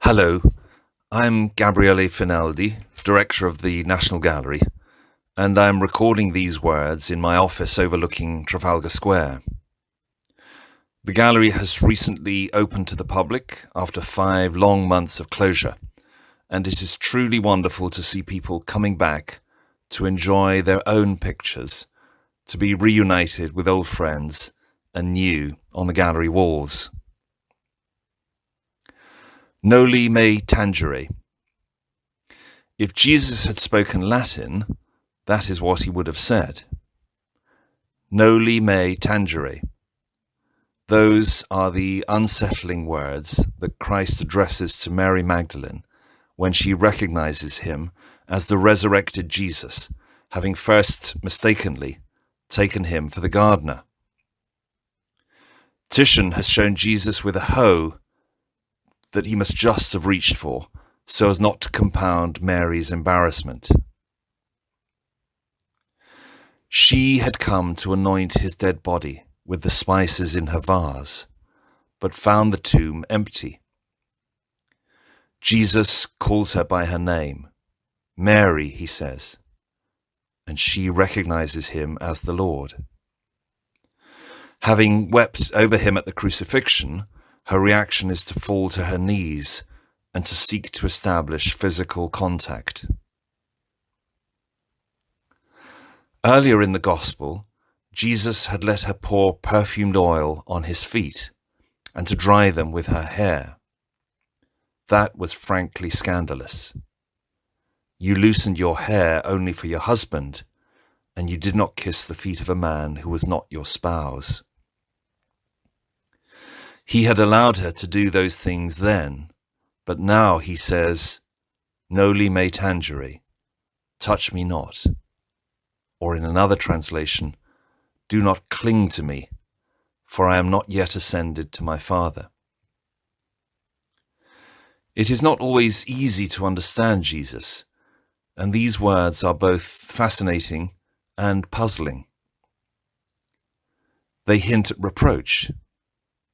Hello, I'm Gabriele Finaldi, Director of the National Gallery, and I'm recording these words in my office overlooking Trafalgar Square. The gallery has recently opened to the public after 5 long months of closure, and it is truly wonderful to see people coming back to enjoy their own pictures, to be reunited with old friends and new on the gallery walls. Noli me tangere. If Jesus had spoken Latin, that is what he would have said. Noli me tangere. Those are the unsettling words that Christ addresses to Mary Magdalene when she recognizes him as the resurrected Jesus, having first mistakenly taken him for the gardener. Titian has shown Jesus with a hoe that he must just have reached for, so as not to compound Mary's embarrassment. She had come to anoint his dead body with the spices in her vase, but found the tomb empty. Jesus calls her by her name. Mary, he says, and she recognizes him as the Lord. Having wept over him at the crucifixion, her reaction is to fall to her knees and to seek to establish physical contact. Earlier in the Gospel, Jesus had let her pour perfumed oil on his feet and to dry them with her hair. That was frankly scandalous. You loosened your hair only for your husband, and you did not kiss the feet of a man who was not your spouse. He had allowed her to do those things then, but now he says, Noli me tangere, touch me not. Or in another translation, do not cling to me, for I am not yet ascended to my Father. It is not always easy to understand Jesus, and these words are both fascinating and puzzling. They hint at reproach,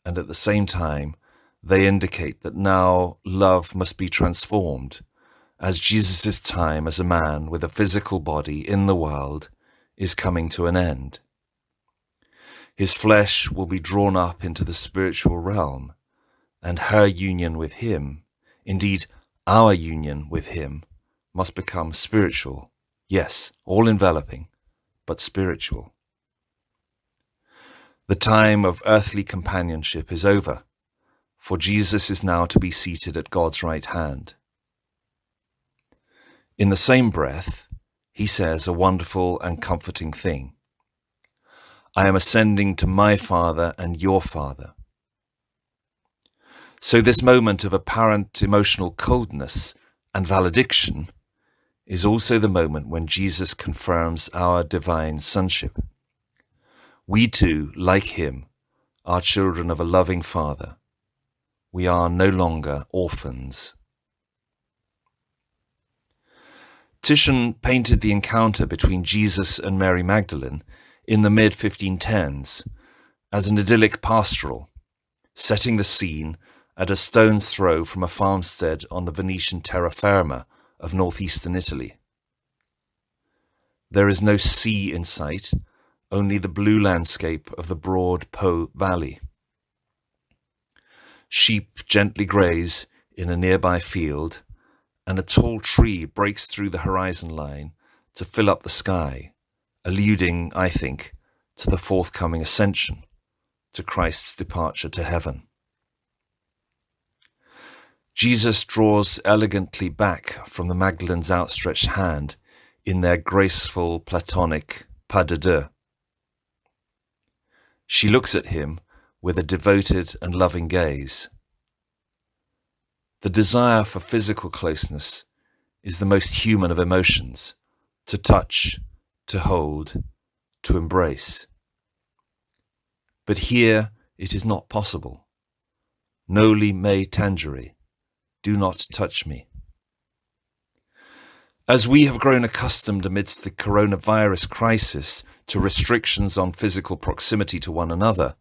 and at the same time, they indicate that now love must be transformed, as Jesus' time as a man with a physical body in the world is coming to an end. His flesh will be drawn up into the spiritual realm, and her union with him, indeed our union with him, must become spiritual, yes, all-enveloping, but spiritual. The time of earthly companionship is over, for Jesus is now to be seated at God's right hand. In the same breath, he says a wonderful and comforting thing. I am ascending to my Father and your Father. So this moment of apparent emotional coldness and valediction is also the moment when Jesus confirms our divine sonship. We too, like him, are children of a loving Father. We are no longer orphans. Titian painted the encounter between Jesus and Mary Magdalene in the mid-1510s as an idyllic pastoral, setting the scene at a stone's throw from a farmstead on the Venetian terraferma of northeastern Italy. There is no sea in sight, only the blue landscape of the broad Po Valley. Sheep gently graze in a nearby field, and a tall tree breaks through the horizon line to fill up the sky, alluding, I think, to the forthcoming ascension, to Christ's departure to heaven. Jesus draws elegantly back from the Magdalene's outstretched hand in their graceful Platonic pas de deux. She looks at him with a devoted and loving gaze. The desire for physical closeness is the most human of emotions, to touch, to hold, to embrace. But here it is not possible. Noli me tangere, do not touch me. As we have grown accustomed amidst the coronavirus crisis to restrictions on physical proximity to one another,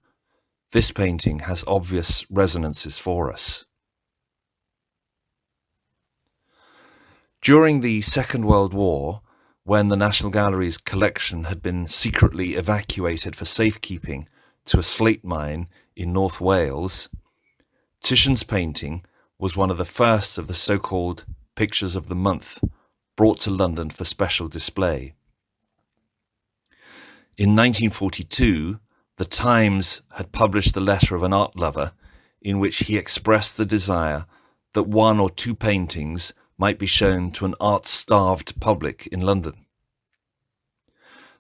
this painting has obvious resonances for us. During the Second World War, when the National Gallery's collection had been secretly evacuated for safekeeping to a slate mine in North Wales, Titian's painting was one of the first of the so-called Pictures of the Month brought to London for special display. In 1942, the Times had published the letter of an art lover in which he expressed the desire that one or two paintings might be shown to an art-starved public in London.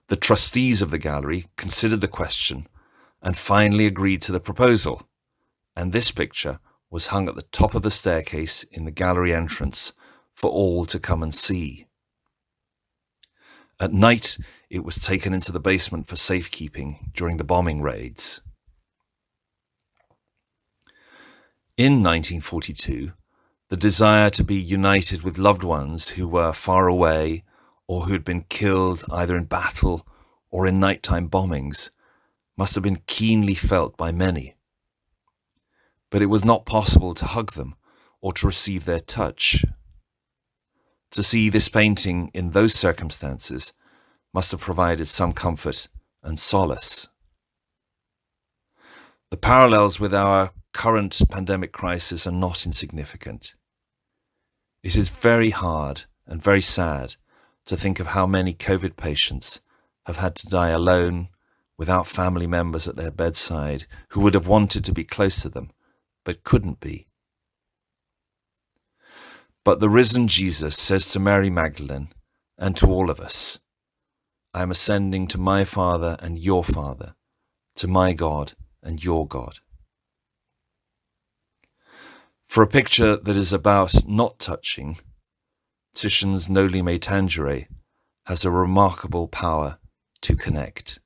The trustees of the gallery considered the question and finally agreed to the proposal, and this picture was hung at the top of the staircase in the gallery entrance for all to come and see. At night, it was taken into the basement for safekeeping during the bombing raids. In 1942, the desire to be united with loved ones who were far away or who had been killed either in battle or in nighttime bombings must have been keenly felt by many. But it was not possible to hug them or to receive their touch. To see this painting in those circumstances must have provided some comfort and solace. The parallels with our current pandemic crisis are not insignificant. It is very hard and very sad to think of how many COVID patients have had to die alone, without family members at their bedside who would have wanted to be close to them, but couldn't be. But the risen Jesus says to Mary Magdalene and to all of us, I am ascending to my Father and your Father, to my God and your God. For a picture that is about not touching, Titian's Noli Tangere has a remarkable power to connect.